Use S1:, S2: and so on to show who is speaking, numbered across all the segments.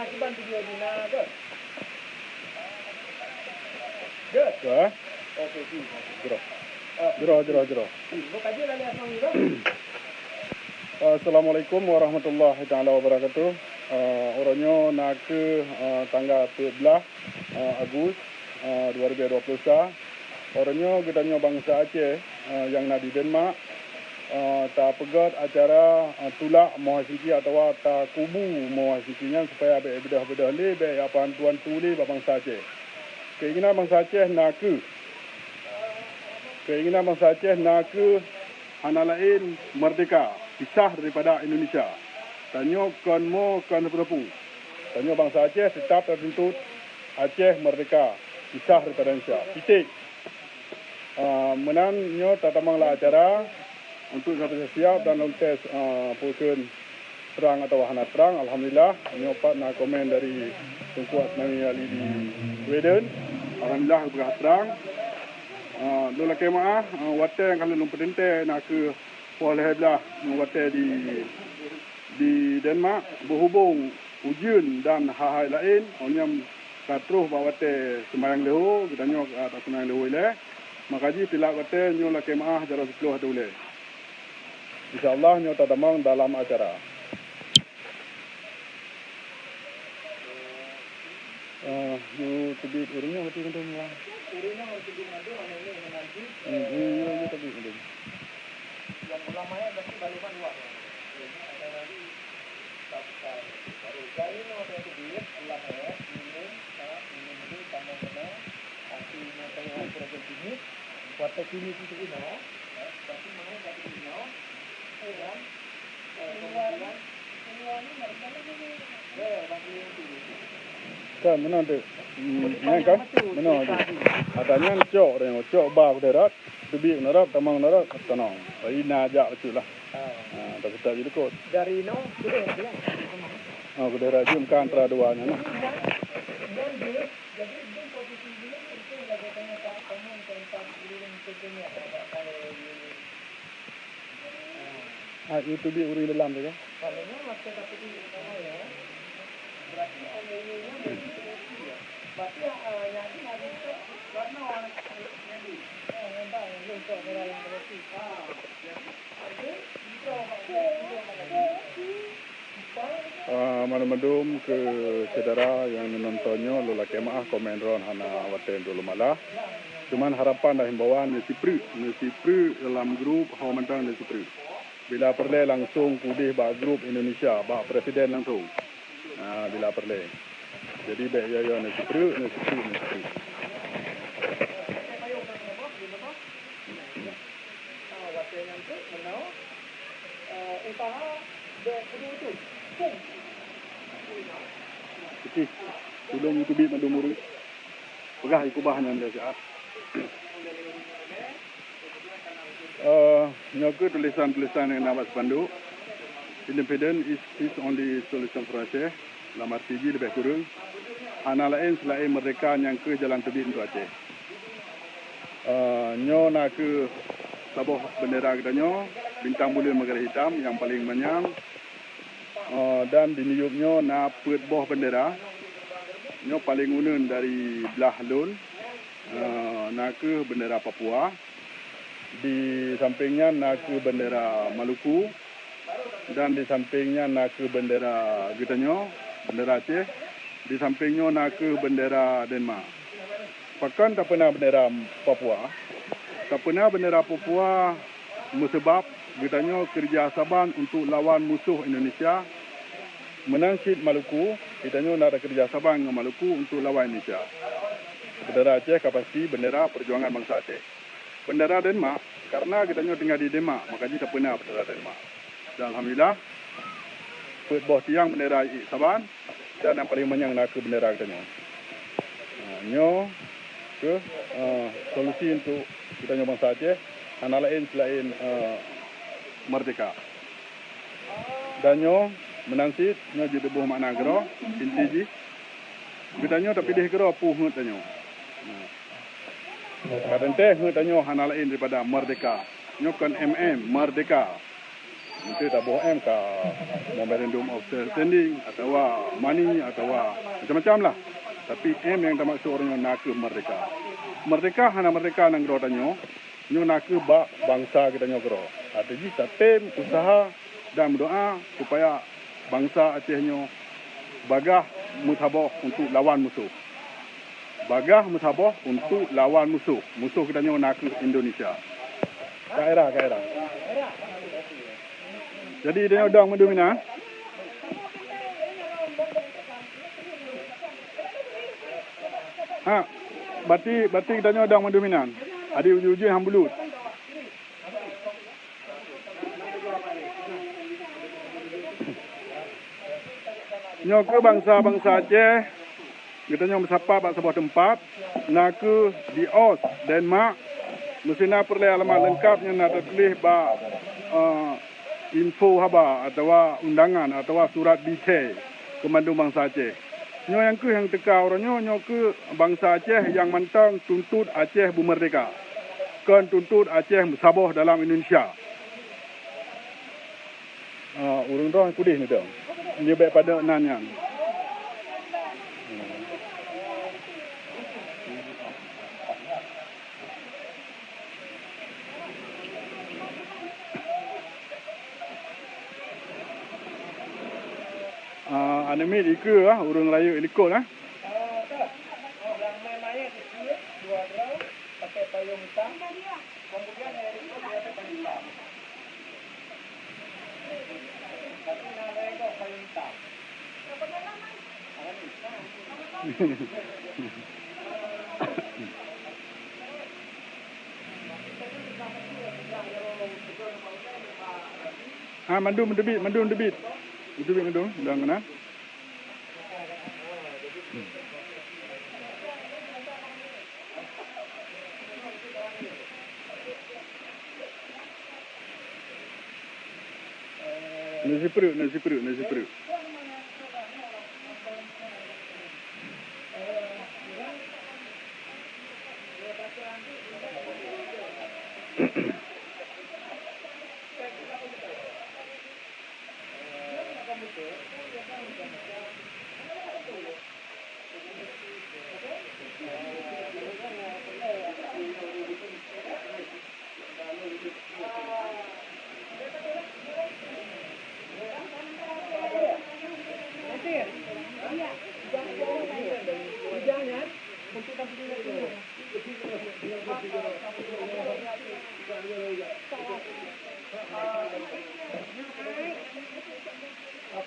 S1: akibat video dina ke? Okey,
S2: Jero. Assalamualaikum warahmatullahi taala wabarakatuh. Orangnya nak ke tanggal 14 Agustus 2020. Orangnya gedanya bangsa Aceh yang nak di Denmark tak pegat acara tulak mahasiswa atau tak kubu mahasiswanya supaya bedah-bedah lebih apa tuan tuli bangsa Aceh. Keinginan bangsa Aceh nak anak lain merdeka, pisah daripada Indonesia. Tanya kan berapa? Tanya bangsa Aceh tetap tertuntut Aceh merdeka, pisah daripada Indonesia. Titik. Menangnya tatamanglah acara untuk sampai siap dan lontes pukul terang atau wahana terang. Alhamdulillah, nyopat nak komen dari Tunku Asnawi Ali di Sweden. Alhamdulillah berkah terang. Lola kemaah wate yang kalau lumpur dente nak ke boleh belah wate di Denmark berhubung ujian dan hal-hal lain onyam katruh bawa wate sembarang leho kita nyok tak sembarang leho ile makaji tilak wate nyola kemaah jarak 10 dulu insyaallah nyota damang dalam acara tebik urungnya mati kendung lah.
S1: Urungnya mati kendung ini menanti.
S2: Iya tebik kendung.
S1: Yang ulamanya berarti balikan luar. Ada lagi daftar baru. Jadi no ada tebik ulamanya ini sama kena artinya saya program ini buat ini itu berarti mana dari ini dan kemudian ini mereka lagi bagi itu
S2: kan mana tu kan mana adanya cok bab darat tebik narat tamang narat tanang ai najak betul lah tak kita jadi kot
S1: dari no sudah ya
S2: kudera jum kan traduanya nah
S1: jadi itu posisi dia itu lagi tanya kamu tentang urusan sebelumnya
S2: itu di uri dalam tu kan
S1: kalau masih tapi di ya berarti ini berarti yang ini ada itu warna warna ini entah untuk merah yang berarti
S2: Manumedum ke saudara yang menontonnya lola kemaah komen ron hana waten dulu malah cuman harapan dan himbauan Nesipri dalam grup Hamentang Nesipri bila perlu langsung kudih ba grup Indonesia ba presiden langsung bila perlu jadi baik ya Nesipri
S1: usaha itu
S2: Okey, tolong YouTube mandumuri. Pegah ikubahnya dia siap. Nyoku tulisan-tulisan yang nama sepanduk. Independent is only solution for Aceh. Lamar TV lebih kurang. Anak lain selain mereka yang ke jalan tebing untuk Aceh. Nyo nak ke sabuh bendera kita nyo, bintang bulan megara hitam yang paling menyang. Dan di niupnya nak put boh bendera nyo paling unun dari belah lun nak ke bendera Papua di sampingnya nak ke bendera Maluku dan di sampingnya nak ke bendera Gitanyo bendera Aceh di sampingnya nak ke bendera Denmark pakan tak pernah bendera Papua sebab Gitanyo kerjasama untuk lawan musuh Indonesia menangkit Maluku, kita nak ada kerjasama dengan Maluku untuk lawan Indonesia. Bendera Aceh pasti bendera perjuangan bangsa Aceh. Bendera Denmark, karena kita tinggal di Denmark, makanya tak pernah bendera Denmark. Dan alhamdulillah, boh tiang bendera Saban dan yang paling banyak nak ke bendera kita nyo ke solusi untuk kita bangsa Aceh, anak lain selain merdeka. Dan nyo menangsit nyo jadi buah makna gero inti ji kita nyo tapi dia gero puh ngut nyo kadang teh ngut nyo hana lain daripada merdeka nyo kan merdeka Nanti tabuh ke memorandum of understanding atau money atau macam-macam lah. Tapi yang tak maksud orang nak ke merdeka. Merdeka hana merdeka nang gero tanyo. Nyo nak ke bangsa kita nyo gero. Jadi tatem usaha dan berdoa supaya bangsa Aceh nyo bagah mutabah untuk lawan musuh. Bagah mutabah untuk lawan musuh. Musuh kita nyo nak ke Indonesia. Kaira. Jadi dia udang mendominan. Berarti kita nyo udang mendominan. Ada uji-uji hang bulut. Nyo ke bangsa Aceh, kita nyo bersapa pada sebuah tempat, nak ke di Aus, Denmark, mesti nak perlu alamat lengkapnya nak tertulis info haba atau undangan atau surat detail Komando Bangsa Aceh. Nyo yang teka orang nyo ke bangsa Aceh yang mentang tuntut Aceh bermerdeka. Kan tuntut Aceh bersabah dalam Indonesia. Urung roh kudih ni tu. Dia baik pada nanya. Anime ikut urung raya ikut lah.
S1: Yang main-main ikut 2 orang pakai payung hitam. Kemudian yang ikut dia pakai payung hitam. Tapi nama itu payung hitam.
S2: Mandum debit. Dah kena. Nasi perut.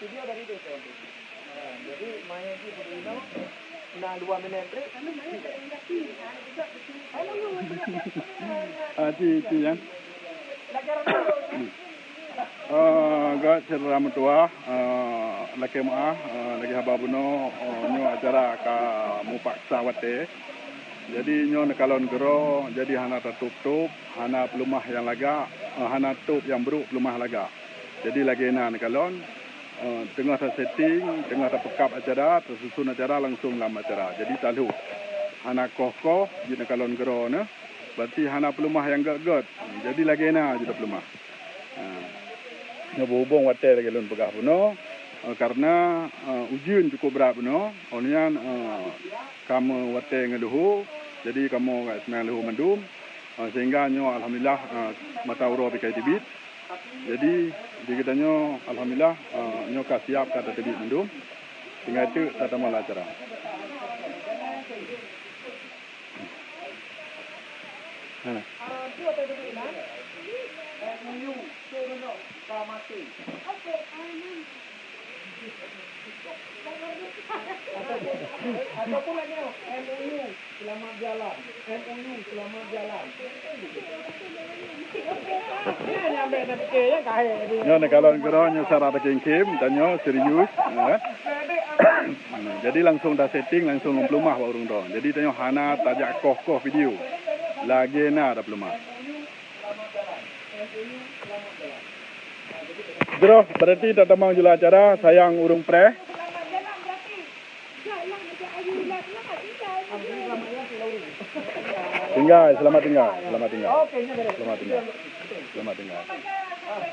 S1: Video dari itu. Jadi main di Budino, nah 2 minit break.
S2: Ci yan. Gak cerita metua, laki maah, lagi haba buno, nyo acara ka mupaksa wate. Jadi nyo nekalon gero, jadi hana tutup, hana pelumah yang laga, hana tup yang beruk pelumah laga. Jadi lagi na nekalon. Tengah setting, tengah pekap acara, tersusun acara langsung dalam acara. Jadi talu. Hana kokoh, jadi kalon gero ne. Berarti hana pelumah yang gak. Jadi lagi na jadi pelumah. Hubung water lagi lun pegah puno. Karena ujian cukup berat puno. Onian kamu water ngeluhu. Jadi kamu kat sembilan luhu mendum. Sehingga nyo alhamdulillah mata uro bikai tibit. Jadi kita nyo alhamdulillah nyo ka siap kata tebik mendum. Tinggal itu tata mala acara. Mana?
S1: Ataupun lagi MOU selamat jalan.
S2: Nyo ne kalau gero nyo syarat kim dan nyo serius. Jadi langsung dah setting langsung pelumah pak urung dong. Jadi tanyo hana tajak koh video. Lagi na ada pelumah. Gero berarti tata mau jula acara sayang urung pre. Selamat tinggal.
S1: Oke,
S2: Selamat tinggal. Kap.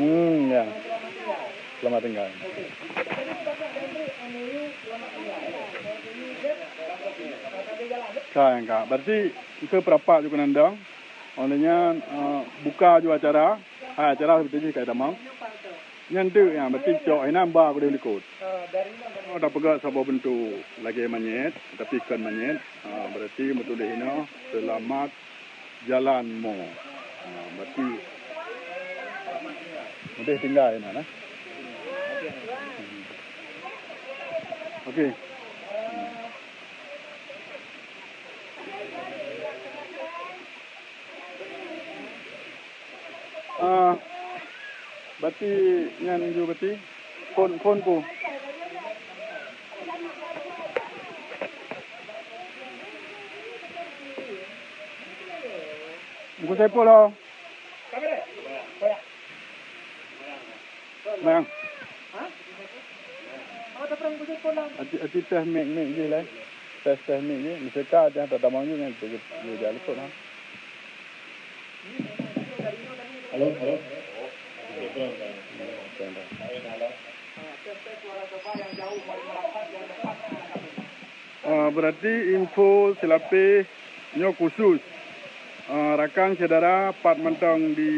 S2: Ya. Selamat tinggal. Kan, Kak. Berarti ke berapa juga nandang? Olehnya buka juga acara. Acara seperti kayak damang. Nyantu ya, berarti cok ini nambah boleh ikut. Oh, dah pegang sebuah bentuk lagi manyet, tapi ikan manyet. Berarti betul ini selamat jalanmu. Berarti mudah tinggal ini, nah. Okey. Berarti nyan ju berarti phone ku. Buku saya pun lah. Mang. Ati teh mek je lah. Teh mek je. Mesti ka ada tak damang je kan. Dia jalan kot lah. Halo. Berarti info selapi nyo khusus rakan saudara pat mentang di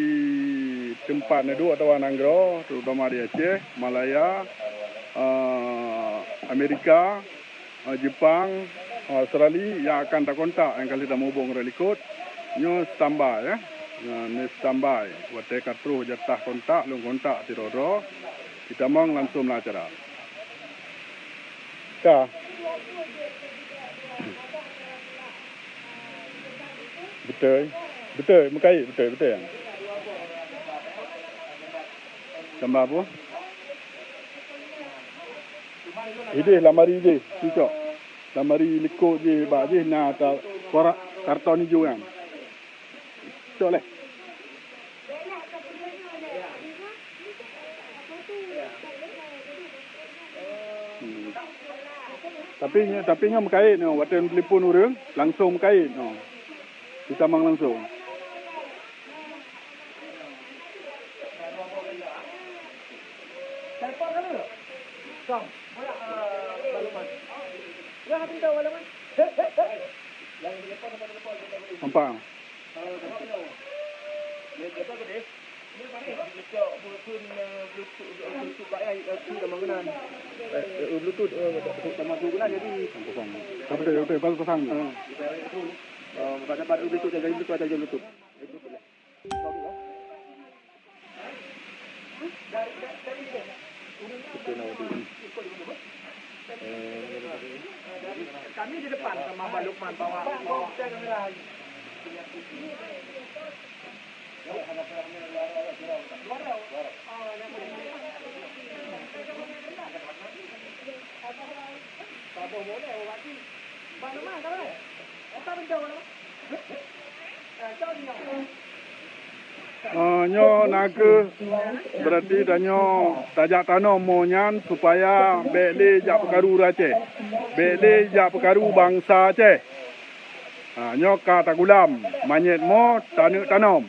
S2: tempat nedu atau Ananggro, terutama di Aceh, Malaya, Amerika, Jepang, Australia yang akan tak kontak yang kali dah menghubung relikot, nyo standby ya. Ni standby. Waktu katruh jatah kontak, long kontak tirodo, kita mau langsung acara. Kah? Betul, mekai betul yang. Tambah apa? Ini lamari je, cocok. Lamari likut je, bak je nak karton hijau kan. Cocok leh. Tapi nya mekait no, waktu telefon orang langsung mekait no. Kita mang langsung. Telepon kan lu? Kong. Baluman. Ya hati tahu baluman. Yang telepon. Nampak. Dia kata gede. Ini mana? Dia Bluetooth bayar tu dah menggunakan. Bluetooth sama tu guna jadi pasang. Betul baru pasang. Pada Bluetooth jaga Bluetooth ada Bluetooth. Kami di depan sama Mbak Lukman bawa kamera. Nyo naga berarti danyo tajak tanam monyan supaya bele jak perkaru Aceh. Bele jak perkaru bangsa Aceh. Nyo ka tagulam manyet mo tanam.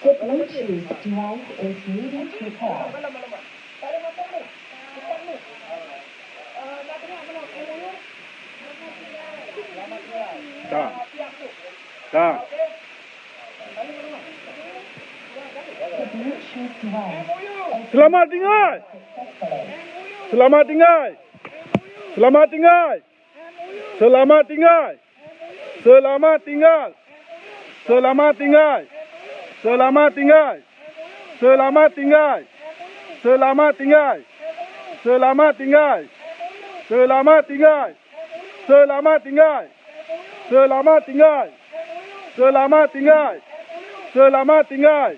S3: The Bluetooth device is needed to pair.
S2: Tak.
S3: The Bluetooth device
S2: Selamat tinggal. Selamat tinggal. Selamat tinggal. Selamat tinggal. Selamat tinggal. Selamat tinggal. Selamat tinggal. Selamat tinggal. Selamat tinggal. Selamat tinggal. Selamat tinggal. Selamat tinggal. Selamat tinggal. Selamat tinggal. Selamat tinggal.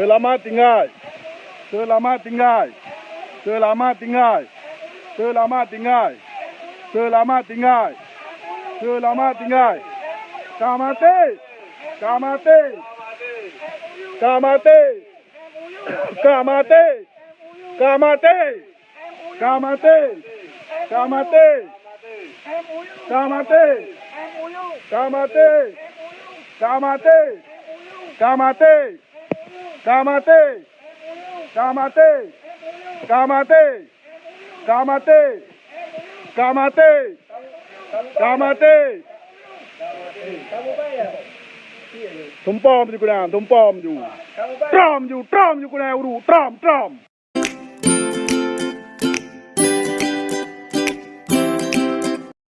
S2: Selamat tinggal. Selamat tinggal. Selamat tinggal. Selamat tinggal. Selamat tinggal. Selamat tinggal. Kamate. Kamate. Kamate. Kamate. Kamate. Kamate. Kamate. Kamate. Kamate. Kamate. Kamate. Kamate. Kamate. Kamate. Kamate. Kamate. Kamate.
S1: Kamu bayar.
S2: Tumpam ju kuna, tumpam ju.
S1: Kamu bayar.
S2: Tram ju kuna uru, tram.